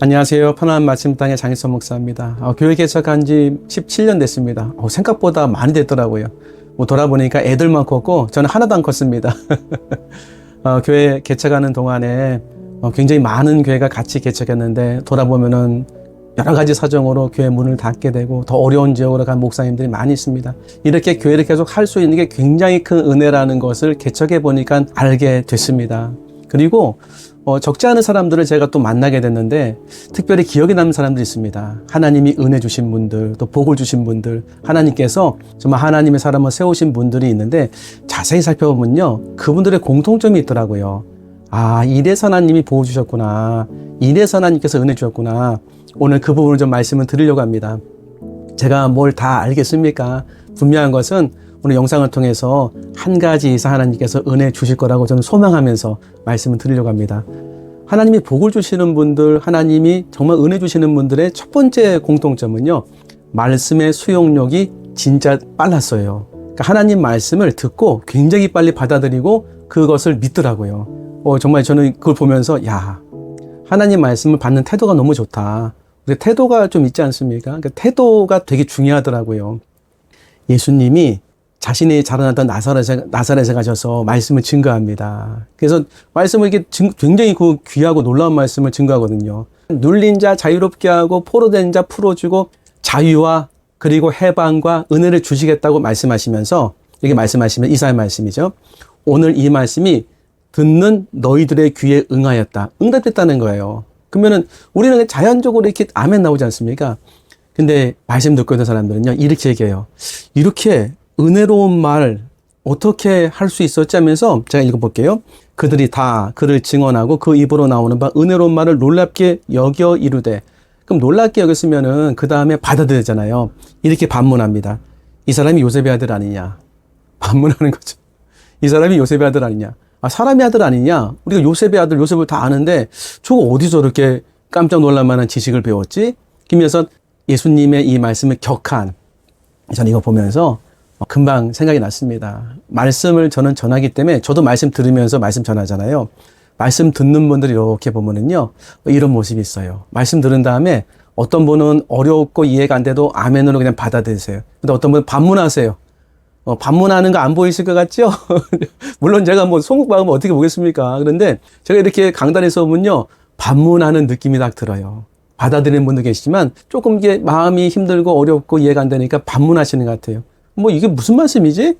안녕하세요. 편안한 말씀땅의 장일선 목사입니다. 교회 개척한 지 17년 됐습니다. 생각보다 많이 됐더라고요. 돌아보니까 애들만 컸고 저는 하나도 안 컸습니다. 교회 개척하는 동안에 굉장히 많은 교회가 같이 개척했는데 돌아보면은 여러 가지 사정으로 교회 문을 닫게 되고 더 어려운 지역으로 간 목사님들이 많이 있습니다. 이렇게 교회를 계속 할 수 있는 게 굉장히 큰 은혜라는 것을 개척해 보니까 알게 됐습니다. 그리고 적지 않은 사람들을 제가 또 만나게 됐는데 특별히 기억에 남는 사람들이 있습니다. 하나님이 은혜 주신 분들, 또 복을 주신 분들, 하나님께서 정말 하나님의 사람을 세우신 분들이 있는데 자세히 살펴보면요, 그분들의 공통점이 있더라고요. 이래서 하나님이 보호 주셨구나, 이래서 하나님께서 은혜 주셨구나. 오늘 그 부분을 좀 말씀을 드리려고 합니다. 제가 뭘 다 알겠습니까? 분명한 것은 오늘 영상을 통해서 한 가지 이상 하나님께서 은혜 주실 거라고 저는 소망하면서 말씀을 드리려고 합니다. 하나님이 복을 주시는 분들, 하나님이 정말 은혜 주시는 분들의 첫 번째 공통점은요, 말씀의 수용력이 진짜 빨랐어요. 그러니까 하나님 말씀을 듣고 굉장히 빨리 받아들이고 그것을 믿더라고요. 정말 저는 그걸 보면서 하나님 말씀을 받는 태도가 너무 좋다. 태도가 좀 있지 않습니까? 그러니까 태도가 되게 중요하더라고요. 예수님이 자신이 자라났던 나사렛에 가셔서 말씀을 증거합니다. 그래서 말씀을 이렇게 굉장히 그 귀하고 놀라운 말씀을 증거하거든요. 눌린 자 자유롭게 하고 포로된 자 풀어주고 자유와 그리고 해방과 은혜를 주시겠다고 말씀하시면서 이렇게 말씀하시면 이사야 말씀이죠. 오늘 이 말씀이 듣는 너희들의 귀에 응하였다. 응답했다는 거예요. 그러면은 우리는 자연적으로 이렇게 아멘 나오지 않습니까? 근데 말씀 듣고 있는 사람들은요, 이렇게 얘기해요. 이렇게 은혜로운 말 어떻게 할 수 있었지 하면서 제가 읽어볼게요. 그들이 다 그를 증언하고 그 입으로 나오는 바 은혜로운 말을 놀랍게 여겨 이르되. 그럼 놀랍게 여겼으면은 그 다음에 받아들이잖아요. 이렇게 반문합니다. 이 사람이 요셉의 아들 아니냐? 반문하는 거죠. 이 사람이 요셉의 아들 아니냐? 사람의 아들 아니냐? 우리가 요셉의 아들 요셉을 다 아는데 저거 어디서 이렇게 깜짝 놀랄 만한 지식을 배웠지? 그러면서 예수님의 이 말씀을 격한, 저는 이거 보면서 금방 생각이 났습니다. 말씀을 저는 전하기 때문에 저도 말씀 들으면서 말씀 전하잖아요. 말씀 듣는 분들이 이렇게 보면은요, 이런 모습이 있어요. 말씀 들은 다음에 어떤 분은 어렵고 이해가 안 돼도 아멘으로 그냥 받아들이세요. 근데 어떤 분은 반문하세요. 반문하는 거 안 보이실 것 같죠? 물론 제가 소극마음은 어떻게 보겠습니까? 그런데 제가 이렇게 강단에서 보면요, 반문하는 느낌이 딱 들어요. 받아들이는 분도 계시지만 조금 이게 마음이 힘들고 어렵고 이해가 안 되니까 반문하시는 것 같아요. 이게 무슨 말씀이지?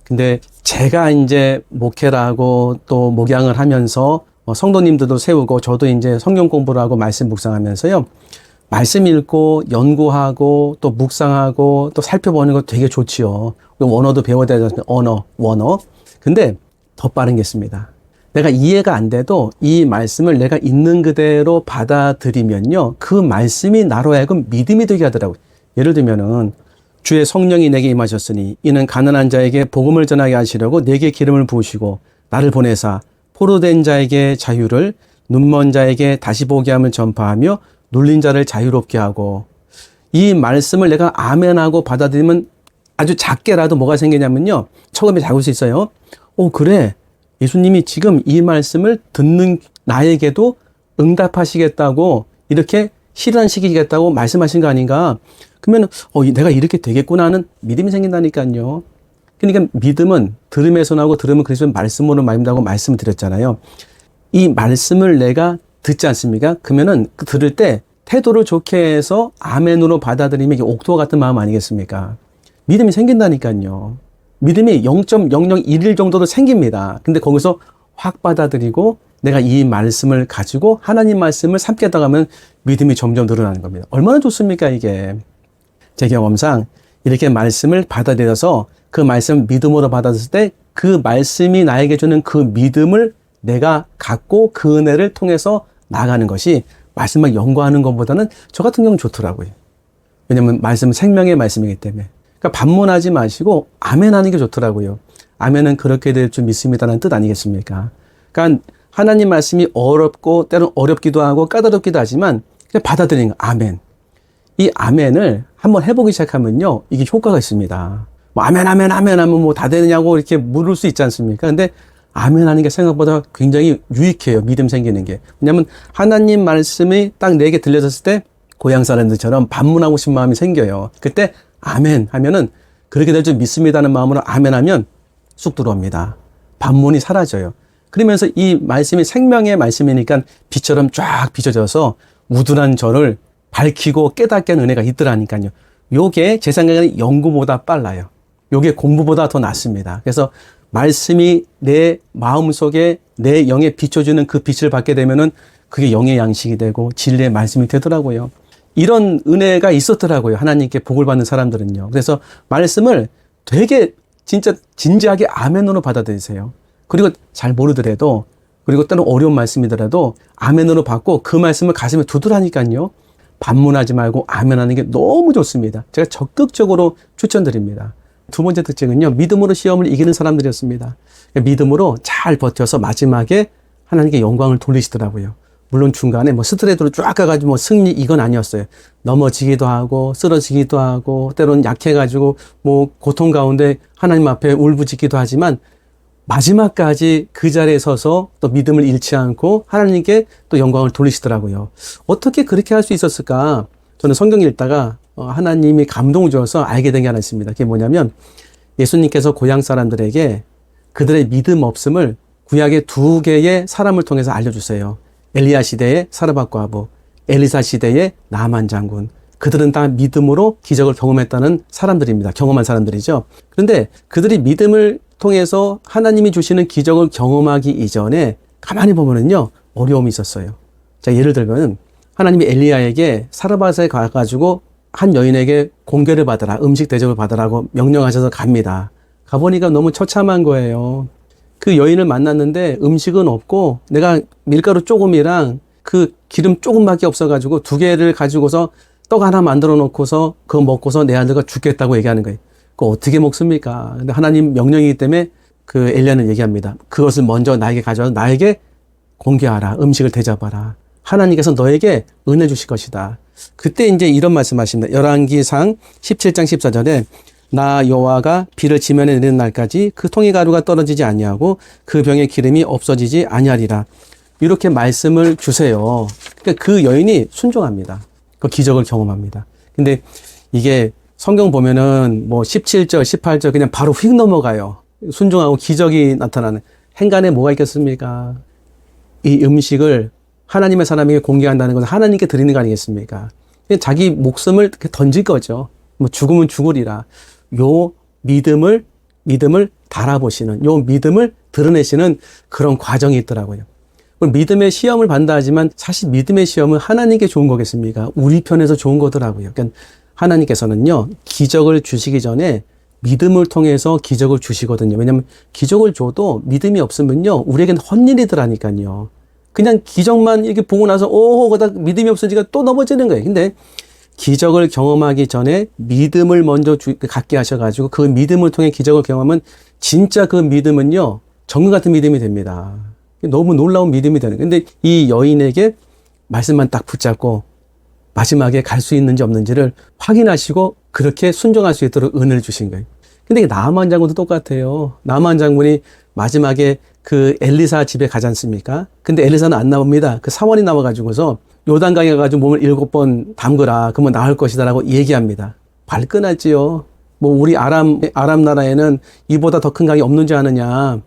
근데 제가 이제 목회를 하고 또 목양을 하면서 성도님들도 세우고 저도 이제 성경 공부를 하고 말씀 묵상하면서요, 말씀 읽고 연구하고 또 묵상하고 또 살펴보는 거 되게 좋지요. 원어도 배워야 되지 않습니까? 원어. 근데 더 빠른 게 있습니다. 내가 이해가 안 돼도 이 말씀을 내가 있는 그대로 받아들이면요, 그 말씀이 나로 하여금 믿음이 되게 하더라고요. 예를 들면은 주의 성령이 내게 임하셨으니 이는 가난한 자에게 복음을 전하게 하시려고 내게 기름을 부으시고 나를 보내사 포로된 자에게 자유를, 눈먼 자에게 다시 보게 함을 전파하며 눌린 자를 자유롭게 하고. 이 말씀을 내가 아멘하고 받아들이면 아주 작게라도 뭐가 생기냐면요, 처음에 잡을 수 있어요. 그래, 예수님이 지금 이 말씀을 듣는 나에게도 응답하시겠다고, 이렇게 실현시키겠다고 말씀하신 거 아닌가? 그러면 내가 이렇게 되겠구나 하는 믿음이 생긴다니까요. 그러니까 믿음은 들음에서 나오고 들음은 그리스도의 말씀으로 말미암다고 말씀을 드렸잖아요. 이 말씀을 내가 듣지 않습니까? 그러면은 들을 때 태도를 좋게 해서 아멘으로 받아들이면 이게 옥토와 같은 마음 아니겠습니까? 믿음이 생긴다니까요. 믿음이 0.0011 정도도 생깁니다. 근데 거기서 확 받아들이고 내가 이 말씀을 가지고 하나님 말씀을 삼겠다 가면 믿음이 점점 늘어나는 겁니다. 얼마나 좋습니까, 이게? 제 경험상 이렇게 말씀을 받아들여서 그 말씀을 믿음으로 받았을 때 그 말씀이 나에게 주는 그 믿음을 내가 갖고 그 은혜를 통해서 나가는 것이 말씀을 연구하는 것보다는 저 같은 경우는 좋더라고요. 왜냐하면 말씀은 생명의 말씀이기 때문에. 그러니까 반문하지 마시고 아멘하는 게 좋더라고요. 아멘은 그렇게 될 줄 믿습니다라는 뜻 아니겠습니까? 그러니까 하나님 말씀이 어렵고 때로는 어렵기도 하고 까다롭기도 하지만 그냥 받아들이는 거, 아멘. 이 아멘을 한번 해보기 시작하면요, 이게 효과가 있습니다. 아멘 하면 다 되느냐고 이렇게 물을 수 있지 않습니까? 근데 아멘 하는 게 생각보다 굉장히 유익해요. 믿음 생기는 게. 왜냐하면 하나님 말씀이 딱 내게 들려졌을 때 고향 사람들처럼 반문하고 싶은 마음이 생겨요. 그때 아멘 하면은 그렇게 될 줄 믿습니다는 마음으로 아멘 하면 쑥 들어옵니다. 반문이 사라져요. 그러면서 이 말씀이 생명의 말씀이니까 빛처럼 쫙 비춰져서 우둔한 저를 밝히고 깨닫게 하는 은혜가 있더라니까요. 요게 제 생각에는 연구보다 빨라요. 요게 공부보다 더 낫습니다. 그래서 말씀이 내 마음속에 내 영에 비춰주는 그 빛을 받게 되면은 그게 영의 양식이 되고 진리의 말씀이 되더라고요. 이런 은혜가 있었더라고요. 하나님께 복을 받는 사람들은요. 그래서 말씀을 되게 진짜 진지하게 아멘으로 받아들이세요. 그리고 잘 모르더라도, 그리고 때로 어려운 말씀이더라도 아멘으로 받고 그 말씀을 가슴에 두드라니까요. 반문하지 말고 아멘하는 게 너무 좋습니다. 제가 적극적으로 추천드립니다. 두 번째 특징은요, 믿음으로 시험을 이기는 사람들이었습니다. 믿음으로 잘 버텨서 마지막에 하나님께 영광을 돌리시더라고요. 물론 중간에 뭐 스트레이트로 쫙 가가지고 뭐 승리 이건 아니었어요. 넘어지기도 하고 쓰러지기도 하고 때로는 약해가지고 뭐 고통 가운데 하나님 앞에 울부짖기도 하지만 마지막까지 그 자리에 서서 또 믿음을 잃지 않고 하나님께 또 영광을 돌리시더라고요. 어떻게 그렇게 할 수 있었을까? 저는 성경 읽다가 하나님이 감동을 주어서 알게 된 게 하나 있습니다. 그게 뭐냐면 예수님께서 고향 사람들에게 그들의 믿음 없음을 구약의 두 개의 사람을 통해서 알려주세요. 엘리야 시대의 사르밧 과부, 엘리사 시대의 나만 장군. 그들은 다 믿음으로 기적을 경험했다는 사람들입니다. 경험한 사람들이죠. 그런데 그들이 믿음을 통해서 하나님이 주시는 기적을 경험하기 이전에 가만히 보면은요, 어려움이 있었어요. 자, 예를 들면 하나님이 엘리야에게 사르밧에 가가지고 한 여인에게 공개를 받아라, 음식 대접을 받으라고 명령하셔서 갑니다. 가보니까 너무 처참한 거예요. 그 여인을 만났는데 음식은 없고 내가 밀가루 조금이랑 그 기름 조금밖에 없어가지고 두 개를 가지고서 떡 하나 만들어 놓고서 그거 먹고서 내 아들과 죽겠다고 얘기하는 거예요. 그거 어떻게 먹습니까? 근데 하나님 명령이기 때문에 그 엘리야는 얘기합니다. 그것을 먼저 나에게 가져와서 나에게 공개하라. 음식을 대접하라. 하나님께서 너에게 은혜 주실 것이다. 그때 이제 이런 말씀하십니다. 열왕기상 17장 14절에 나 여호와가 비를 지면에 내리는 날까지 그 통의 가루가 떨어지지 아니하고 그 병의 기름이 없어지지 아니하리라. 이렇게 말씀을 주세요. 그러니까 그 여인이 순종합니다. 그 기적을 경험합니다. 근데 이게 성경 보면은 뭐 17절, 18절 그냥 바로 휙 넘어가요. 순종하고 기적이 나타나는. 행간에 뭐가 있겠습니까? 이 음식을 하나님의 사람에게 공개한다는 것은 하나님께 드리는 거 아니겠습니까? 자기 목숨을 던질 거죠. 뭐 죽으면 죽으리라. 요 믿음을 달아보시는, 요 믿음을 드러내시는 그런 과정이 있더라고요. 믿음의 시험을 받는다 하지만 사실 믿음의 시험은 하나님께 좋은 거겠습니까? 우리 편에서 좋은 거더라고요. 그러니까 하나님께서는요, 기적을 주시기 전에 믿음을 통해서 기적을 주시거든요. 왜냐하면 기적을 줘도 믿음이 없으면요, 우리에겐 헛일이더라니까요. 그냥 기적만 이렇게 보고 나서 그러다 믿음이 없어지니까 또 넘어지는 거예요. 근데 기적을 경험하기 전에 믿음을 먼저 갖게 하셔가지고 그 믿음을 통해 기적을 경험하면 진짜 그 믿음은요, 정금 같은 믿음이 됩니다. 너무 놀라운 믿음이 되는 거예요. 근데 이 여인에게 말씀만 딱 붙잡고 마지막에 갈 수 있는지 없는지를 확인하시고 그렇게 순종할 수 있도록 은혜를 주신 거예요. 근데 나만 장군도 똑같아요. 나만 장군이 마지막에 그 엘리사 집에 가지 않습니까? 근데 엘리사는 안 나옵니다. 그 사원이 나와가지고서 요단강에 가가지고 몸을 7번 담그라. 그러면 나을 것이다라고 얘기합니다. 발끈하지요. 뭐 우리 아람 나라에는 이보다 더 큰 강이 없는 줄 아느냐.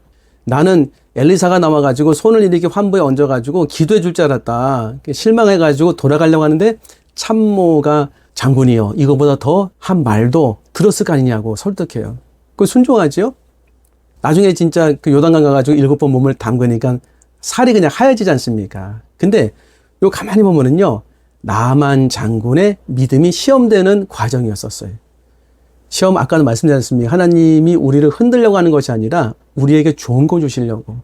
나는 엘리사가 나와가지고 손을 이렇게 환부에 얹어가지고 기도해 줄 줄 알았다. 실망해가지고 돌아가려고 하는데 참모가 장군이요, 이거보다 더 한 말도 들었을 거 아니냐고 설득해요. 그 순종하지요? 나중에 진짜 그 요단강 가가지고 7번 몸을 담그니까 살이 그냥 하얘지지 않습니까? 근데 요 가만히 보면은요, 나만 장군의 믿음이 시험되는 과정이었었어요. 시험, 아까도 말씀드렸습니다. 하나님이 우리를 흔들려고 하는 것이 아니라 우리에게 좋은 거 주시려고.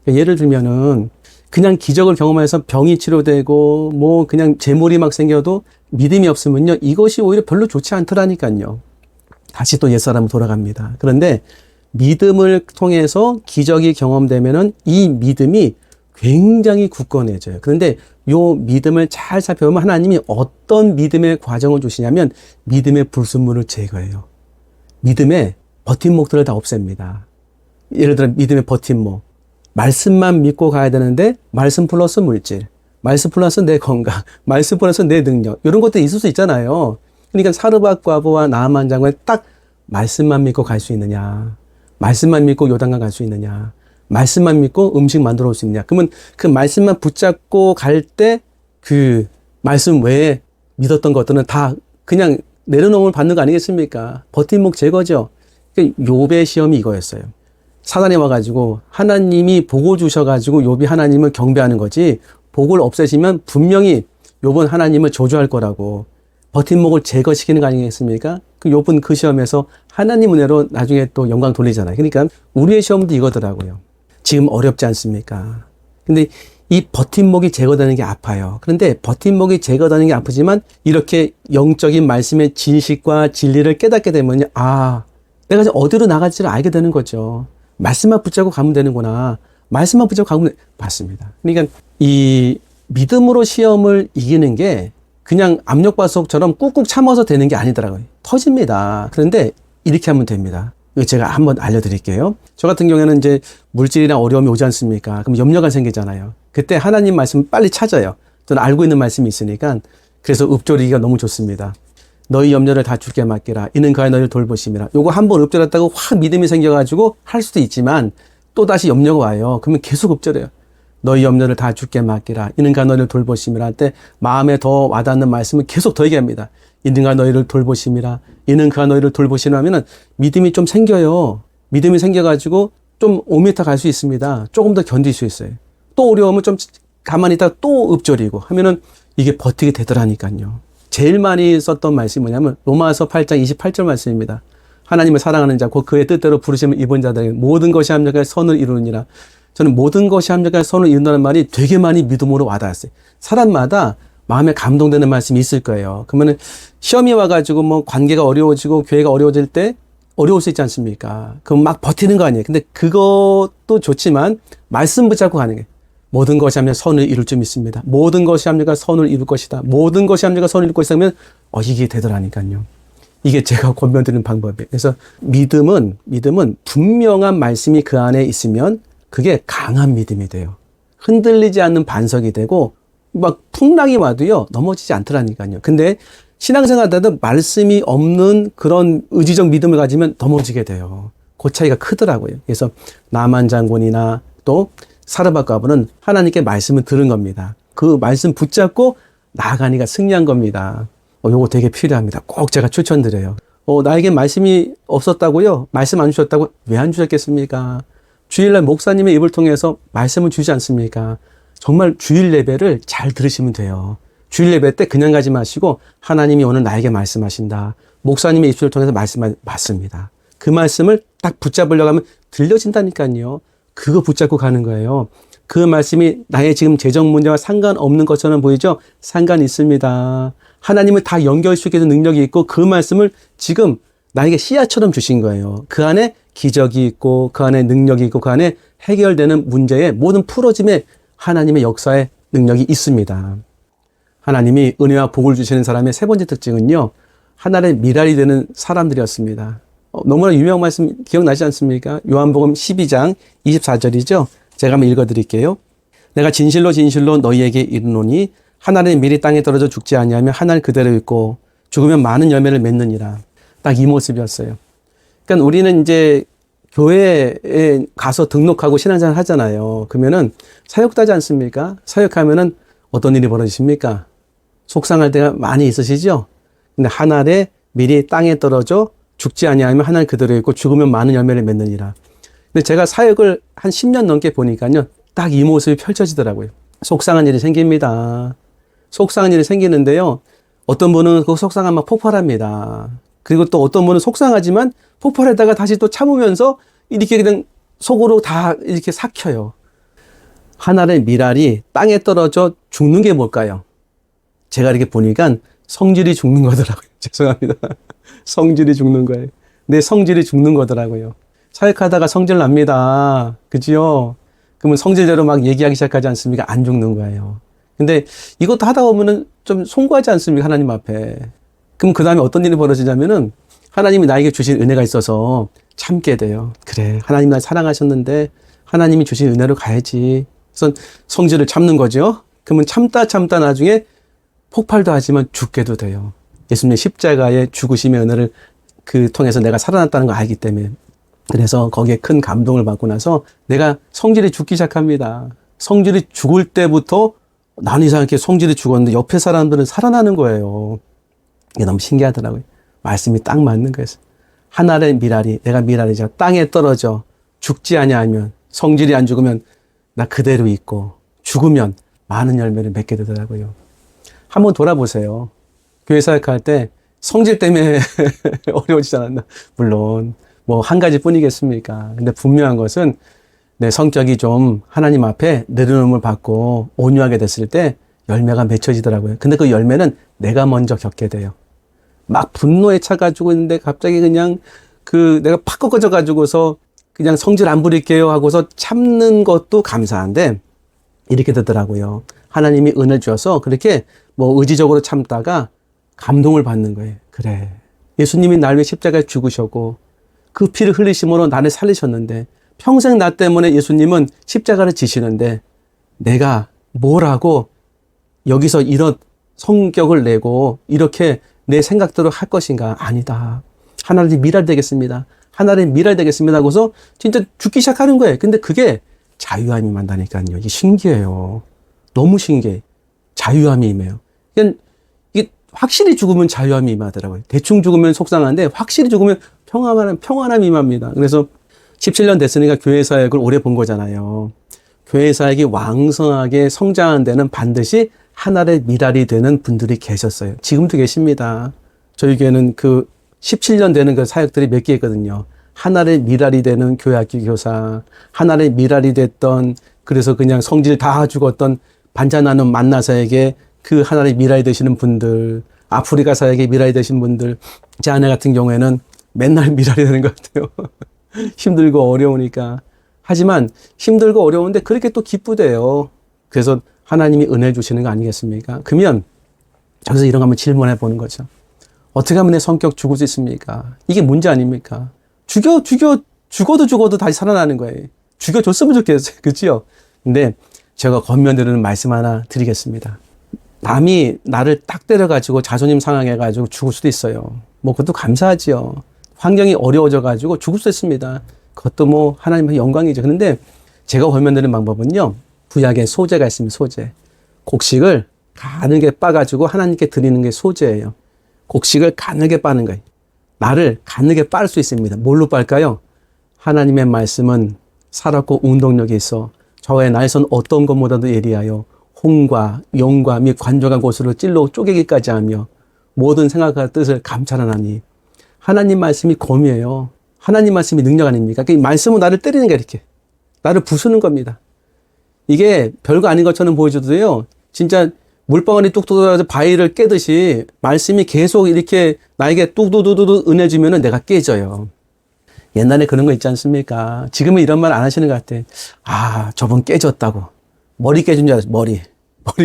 예를 들면은 그냥 기적을 경험해서 병이 치료되고 뭐 그냥 재물이 막 생겨도 믿음이 없으면요, 이것이 오히려 별로 좋지 않더라니까요. 다시 또 옛사람으로 돌아갑니다. 그런데 믿음을 통해서 기적이 경험되면은 이 믿음이 굉장히 굳건해져요. 그런데 요 믿음을 잘 살펴보면 하나님이 어떤 믿음의 과정을 주시냐면 믿음의 불순물을 제거해요. 믿음의 버팀목들을 다 없앱니다. 예를 들어 믿음의 버팀목. 말씀만 믿고 가야 되는데 말씀 플러스 물질, 말씀 플러스 내 건강, 말씀 플러스 내 능력 이런 것들이 있을 수 있잖아요. 그러니까 사르밧 과부와 나아만 장관이 딱 말씀만 믿고 갈 수 있느냐, 말씀만 믿고 요단강 갈 수 있느냐, 말씀만 믿고 음식 만들어 올 수 있느냐. 그러면 그 말씀만 붙잡고 갈 때 그 말씀 외에 믿었던 것들은 다 그냥 내려놓음을 받는 거 아니겠습니까? 버팀목 제거죠. 그러니까 욥의 시험이 이거였어요. 사단이 와가지고 하나님이 복을 주셔가지고 욥이 하나님을 경배하는 거지, 복을 없애시면 분명히 욥은 하나님을 저주할 거라고 버팀목을 제거시키는 거 아니겠습니까? 그 욥은 그 시험에서 하나님 은혜로 나중에 또 영광 돌리잖아요. 그러니까 우리의 시험도 이거더라고요. 지금 어렵지 않습니까? 근데 이 버팀목이 제거되는 게 아파요. 그런데 버팀목이 제거되는 게 아프지만 이렇게 영적인 말씀의 진실과 진리를 깨닫게 되면 내가 어디로 나갈지를 알게 되는 거죠. 말씀만 붙잡고 가면 되는구나. 말씀만 붙잡고 가면 맞습니다. 그러니까 이 믿음으로 시험을 이기는 게 그냥 압력밥솥처럼 꾹꾹 참아서 되는 게 아니더라고요. 터집니다. 그런데 이렇게 하면 됩니다. 이거 제가 한번 알려드릴게요. 저 같은 경우에는 이제 물질이랑 어려움이 오지 않습니까? 그럼 염려가 생기잖아요. 그때 하나님 말씀 빨리 찾아요. 저는 알고 있는 말씀이 있으니까. 그래서 읊조리기가 너무 좋습니다. 너희 염려를 다 주께 맡기라. 이는 그가 너희를 돌보심이라. 요거 한번 읊조렸다고 확 믿음이 생겨가지고 할 수도 있지만 또다시 염려가 와요. 그러면 계속 읊조려요. 너희 염려를 다 주께 맡기라. 이는 그가 너희를 돌보심이라 할 때 마음에 더 와닿는 말씀을 계속 더 얘기합니다. 이는 그가 너희를 돌보심이라. 이는 그가 너희를 돌보시라 하면은 믿음이 좀 생겨요. 믿음이 생겨가지고 좀 5m 갈 수 있습니다. 조금 더 견딜 수 있어요. 또 어려우면 좀 가만히 있다가 또 읊조리고 하면은 이게 버티게 되더라니까요. 제일 많이 썼던 말씀이 뭐냐면 로마서 8장 28절 말씀입니다. 하나님을 사랑하는 자, 곧 그의 뜻대로 부르심을 입은 자들에게 모든 것이 합력하여 선을 이루느니라. 저는 모든 것이 합력하여 선을 이룬다는 말이 되게 많이 믿음으로 와닿았어요. 사람마다 마음에 감동되는 말씀이 있을 거예요. 그러면은 시험이 와가지고 뭐 관계가 어려워지고 교회가 어려워질 때 어려울 수 있지 않습니까? 그럼 막 버티는 거 아니에요. 근데 그것도 좋지만 말씀 붙잡고 가는 게 모든 것이 합력 선을 이룰 줄 믿습니다. 모든 것이 합력하여 선을 이룰 것이다. 모든 것이 합력하여 선을 이룰 것이다 하면 이게 되더라니까요. 이게 제가 권면드리는 방법이에요. 그래서 믿음은 분명한 말씀이 그 안에 있으면 그게 강한 믿음이 돼요. 흔들리지 않는 반석이 되고 막 풍랑이 와도요 넘어지지 않더라니까요. 근데 신앙생활 하다도 말씀이 없는 그런 의지적 믿음을 가지면 넘어지게 돼요. 그 차이가 크더라고요. 그래서 나만 장군이나 또 사르밧 과부는 하나님께 말씀을 들은 겁니다. 그 말씀 붙잡고 나아가니까 승리한 겁니다. 요거 되게 필요합니다. 꼭 제가 추천드려요. 나에게 말씀이 없었다고요? 말씀 안 주셨다고? 왜 안 주셨겠습니까? 주일날 목사님의 입을 통해서 말씀을 주지 않습니까? 정말 주일 예배를 잘 들으시면 돼요. 주일 예배 때 그냥 가지 마시고 하나님이 오늘 나에게 말씀하신다. 목사님의 입술을 통해서 맞습니다. 그 말씀을 딱 붙잡으려고 하면 들려진다니까요. 그거 붙잡고 가는 거예요. 그 말씀이 나의 지금 재정 문제와 상관없는 것처럼 보이죠? 상관이 있습니다. 하나님을 다 연결시키게 되는 능력이 있고 그 말씀을 지금 나에게 씨앗처럼 주신 거예요. 그 안에 기적이 있고 그 안에 능력이 있고 그 안에 해결되는 문제의 모든 풀어짐에 하나님의 역사의 능력이 있습니다. 하나님이 은혜와 복을 주시는 사람의 세 번째 특징은요, 하나님의 미랄이 되는 사람들이었습니다. 너무나 유명한 말씀 기억나지 않습니까? 요한복음 12장 24절이죠. 제가 한번 읽어드릴게요. 내가 진실로 진실로 너희에게 이르노니 하나님의 밀이 땅에 떨어져 죽지 아니하면 한 알 그대로 있고 죽으면 많은 열매를 맺느니라. 딱 이 모습이었어요. 그러니까 우리는 이제 교회에 가서 등록하고 신앙생활 하잖아요. 그러면은 사역도 하지 않습니까? 사역하면은 어떤 일이 벌어지십니까? 속상할 때가 많이 있으시죠? 근데 한 알의 밀이 땅에 떨어져 죽지 아니하면 한 알 그대로 있고 죽으면 많은 열매를 맺느니라. 근데 제가 사역을 한 10년 넘게 보니까요. 딱 이 모습이 펼쳐지더라고요. 속상한 일이 생깁니다. 속상한 일이 생기는데요. 어떤 분은 그 속상함 막 폭발합니다. 그리고 또 어떤 분은 속상하지만 폭발했다가 다시 또 참으면서 이렇게 그냥 속으로 다 이렇게 삭혀요. 하나의 미랄이 땅에 떨어져 죽는 게 뭘까요? 제가 이렇게 보니까 성질이 죽는 거더라고요. 죄송합니다. 성질이 죽는 거예요. 내 성질이 죽는 거더라고요. 사역하다가 성질 납니다. 그지요? 그러면 성질대로 막 얘기하기 시작하지 않습니까? 안 죽는 거예요. 근데 이것도 하다 보면은 좀 송구하지 않습니까? 하나님 앞에. 그럼 그 다음에 어떤 일이 벌어지냐면은 하나님이 나에게 주신 은혜가 있어서 참게 돼요. 그래, 하나님 날 사랑하셨는데 하나님이 주신 은혜로 가야지. 그래서 성질을 참는 거죠. 그러면 참다 나중에 폭발도 하지만 죽게도 돼요. 예수님의 십자가의 죽으심의 은혜를 통해서 내가 살아났다는 걸 알기 때문에. 그래서 거기에 큰 감동을 받고 나서 내가 성질이 죽기 시작합니다. 성질이 죽을 때부터 나는 이상하게 성질이 죽었는데 옆에 사람들은 살아나는 거예요. 이게 너무 신기하더라고요. 말씀이 딱 맞는 거예요. 하늘의 미랄이, 내가 미랄이자 땅에 떨어져 죽지 아니하면, 성질이 안 죽으면 나 그대로 있고 죽으면 많은 열매를 맺게 되더라고요. 한번 돌아보세요. 교회 사역할 때 성질 때문에 어려워지지 않았나? 물론 뭐 한 가지 뿐이겠습니까? 근데 분명한 것은 내 성격이 좀 하나님 앞에 내려놓음을 받고 온유하게 됐을 때 열매가 맺혀지더라고요. 근데 그 열매는 내가 먼저 겪게 돼요. 막 분노에 차가지고 있는데 갑자기 그냥 내가 팍 꺾어져 가지고서 그냥 성질 안 부릴게요 하고서 참는 것도 감사한데 이렇게 되더라고요. 하나님이 은혜 주셔서 그렇게 뭐 의지적으로 참다가 감동을 받는 거예요. 그래. 예수님이 날 위해 십자가에 죽으셨고 그 피를 흘리심으로 나를 살리셨는데 평생 나 때문에 예수님은 십자가를 지시는데 내가 뭐라고 여기서 이런 성격을 내고 이렇게 내 생각대로 할 것인가? 아니다. 하나님의 미랄 되겠습니다. 하나님의 미랄 되겠습니다 하고서 진짜 죽기 시작하는 거예요. 근데 그게 자유함이 임한다니까요. 이게 신기해요. 너무 신기해. 자유함이 임해요. 그러니까 이게 확실히 죽으면 자유함이 임하더라고요. 대충 죽으면 속상한데 확실히 죽으면 평안함이 임합니다. 그래서 17년 됐으니까 교회 사역을 오래 본 거잖아요. 교회 사역이 왕성하게 성장한 데는 반드시 하나의 미랄이 되는 분들이 계셨어요. 지금도 계십니다. 저희 교회는 17년 되는 그 사역들이 몇 개 있거든요. 하나의 미랄이 되는 교회학교 교사, 하나의 미랄이 됐던, 그래서 그냥 성질 다 죽었던 반찬 나눔 만나사에게 그 하나의 미랄이 되시는 분들, 아프리카 사역에 미랄이 되신 분들, 제 아내 같은 경우에는 맨날 미랄이 되는 것 같아요. 힘들고 어려우니까. 하지만 힘들고 어려운데 그렇게 또 기쁘대요. 그래서 하나님이 은혜 주시는 거 아니겠습니까? 그러면 저기서 이런 거 한번 질문해 보는 거죠. 어떻게 하면 내 성격 죽을 수 있습니까? 이게 문제 아닙니까? 죽어도 다시 살아나는 거예요. 죽여줬으면 좋겠어요. 그치요? 근데 제가 권면드리는 말씀 하나 드리겠습니다. 남이 나를 딱 때려가지고 자존심 상하게가지고 죽을 수도 있어요. 뭐 그것도 감사하지요. 환경이 어려워져가지고 죽을 수 있습니다. 그것도 뭐 하나님의 영광이죠. 그런데 제가 권면드리는 방법은요. 구약에 소제가 있습니다. 소제. 곡식을 가늘게 빻아가지고 하나님께 드리는 게 소제예요. 곡식을 가늘게 빠는 거예요. 나를 가늘게 빻을 수 있습니다. 뭘로 빻을까요? 하나님의 말씀은 살았고 운동력이 있어 저의 날선 어떤 것보다도 예리하여 홍과 용과 및 관절한 곳으로 찔러 쪼개기까지 하며 모든 생각과 뜻을 감찰하나니 하나님 말씀이 검이에요. 하나님 말씀이 능력 아닙니까? 그 말씀은 나를 때리는 게 이렇게 나를 부수는 겁니다. 이게 별거 아닌 것처럼 보여줘도요. 진짜 물방울이 뚝뚝 떨어져 바위를 깨듯이 말씀이 계속 이렇게 나에게 뚝뚝뚝뚝 은혜 주면은 내가 깨져요. 옛날에 그런 거 있지 않습니까? 지금은 이런 말 안 하시는 것 같아. 아, 저분 깨졌다고. 머리 깨진 줄 알았어, 머리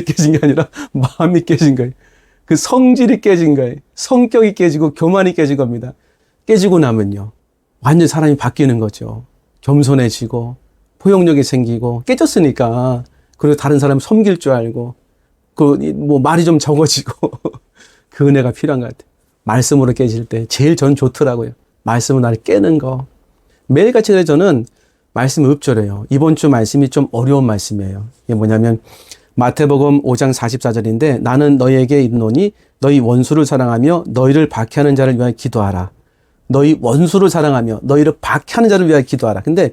깨진 게 아니라 마음이 깨진 거예요. 그 성질이 깨진 거예요. 성격이 깨지고 교만이 깨진 겁니다. 깨지고 나면요. 완전 사람이 바뀌는 거죠. 겸손해지고 포용력이 생기고 깨졌으니까 그리고 다른 사람 섬길 줄 알고 말이 좀 적어지고 그 은혜가 필요한 것 같아요. 말씀으로 깨질 때 제일 전 좋더라고요. 말씀으로 나를 깨는 거. 매일같이 그래서 저는 말씀 읊조려요. 이번 주 말씀이 좀 어려운 말씀이에요. 이게 뭐냐면 마태복음 5장 44절인데 나는 너희에게 이르노니 너희 원수를 사랑하며 너희를 박해하는 자를 위하여 기도하라. 너희 원수를 사랑하며 너희를 박해하는 자를 위하여 기도하라. 근데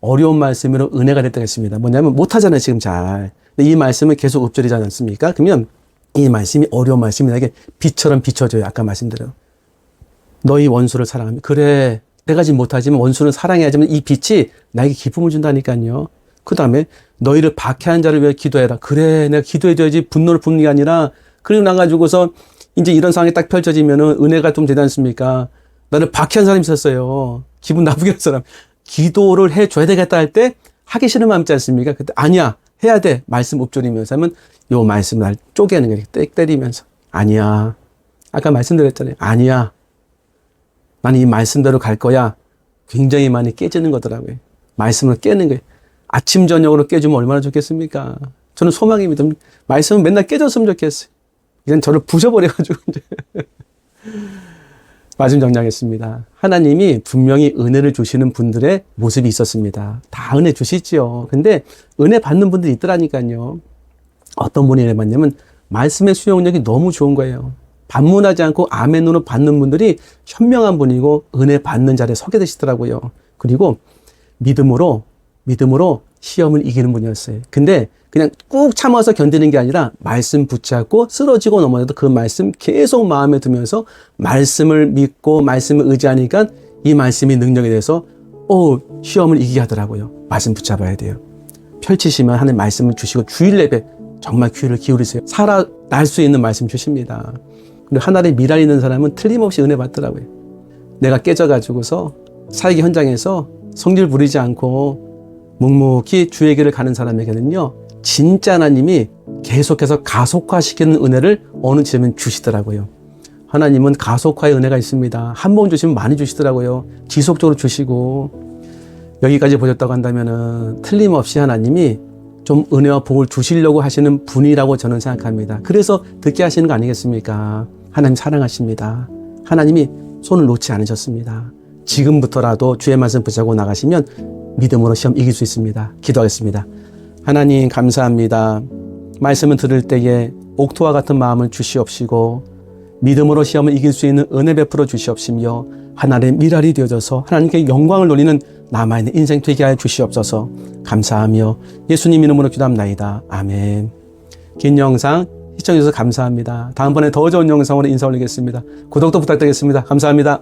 어려운 말씀으로 은혜가 될 때가 있습니다. 뭐냐면 못하잖아요, 지금 잘. 근데 이 말씀을 계속 읊조리지 않습니까? 그러면 이 말씀이 어려운 말씀이 나에게 빛처럼 비춰져요. 아까 말씀드려. 너희 원수를 사랑하며. 그래, 내가 지금 못하지만 원수는 사랑해야지만 이 빛이 나에게 기쁨을 준다니까요. 그 다음에 너희를 박해한 자를 위해 기도해라. 그래, 내가 기도해줘야지 분노를 붓는 게 아니라 그리고 나가지고서 이제 이런 상황이 딱 펼쳐지면은 은혜가 좀 되지 않습니까? 나를 박해한 사람이 있었어요. 기분 나쁘게 한 사람. 기도를 해줘야 되겠다 할 때 하기 싫은 마음 있지 않습니까? 그때 아니야, 해야 돼. 말씀 읊조리면서 하면 요 말씀 날 쪼개는 거예요. 땡 때리면서. 아니야. 아까 말씀드렸잖아요. 아니야. 나는 이 말씀대로 갈 거야. 굉장히 많이 깨지는 거더라고요. 말씀을 깨는 거예요. 아침 저녁으로 깨주면 얼마나 좋겠습니까? 저는 소망입니다. 말씀은 맨날 깨졌으면 좋겠어요. 이젠 저를 부셔버려가지고 이제 말씀 정리하겠습니다. 하나님이 분명히 은혜를 주시는 분들의 모습이 있었습니다. 다 은혜 주시지요. 근데 은혜 받는 분들이 있더라니까요. 어떤 분이 은혜 받냐면 말씀의 수용력이 너무 좋은 거예요. 반문하지 않고 아멘으로 받는 분들이 현명한 분이고 은혜 받는 자리에 서게 되시더라고요. 그리고 믿음으로 시험을 이기는 분이었어요. 근데 그냥 꾹 참아서 견디는 게 아니라 말씀 붙잡고 쓰러지고 넘어져도 그 말씀 계속 마음에 두면서 말씀을 믿고 말씀을 의지하니까 이 말씀이 능력이 돼서 시험을 이기게 하더라고요. 말씀 붙잡아야 돼요. 펼치시면 하나님 말씀을 주시고 주일 예배 정말 귀를 기울이세요. 살아날 수 있는 말씀 주십니다. 그리고 하나님의 미랄 있는 사람은 틀림없이 은혜 받더라고요. 내가 깨져가지고서 사역의 현장에서 성질 부리지 않고 묵묵히 주의 길을 가는 사람에게는요, 진짜 하나님이 계속해서 가속화시키는 은혜를 어느 지점엔 주시더라고요. 하나님은 가속화의 은혜가 있습니다. 한 번 주시면 많이 주시더라고요. 지속적으로 주시고, 여기까지 보셨다고 한다면은 틀림없이 하나님이 좀 은혜와 복을 주시려고 하시는 분이라고 저는 생각합니다. 그래서 듣게 하시는 거 아니겠습니까? 하나님 사랑하십니다. 하나님이 손을 놓지 않으셨습니다. 지금부터라도 주의 말씀 붙잡고 나가시면 믿음으로 시험 이길 수 있습니다. 기도하겠습니다. 하나님 감사합니다. 말씀을 들을 때에 옥토와 같은 마음을 주시옵시고 믿음으로 시험을 이길 수 있는 은혜 베풀어 주시옵시며 하나님의 미랄이 되어져서 하나님께 영광을 돌리는 남아있는 인생 되게 하여 주시옵소서. 감사하며 예수님 이름으로 기도합나이다. 아멘. 긴 영상 시청해주셔서 감사합니다. 다음번에 더 좋은 영상으로 인사 올리겠습니다. 구독도 부탁드리겠습니다. 감사합니다.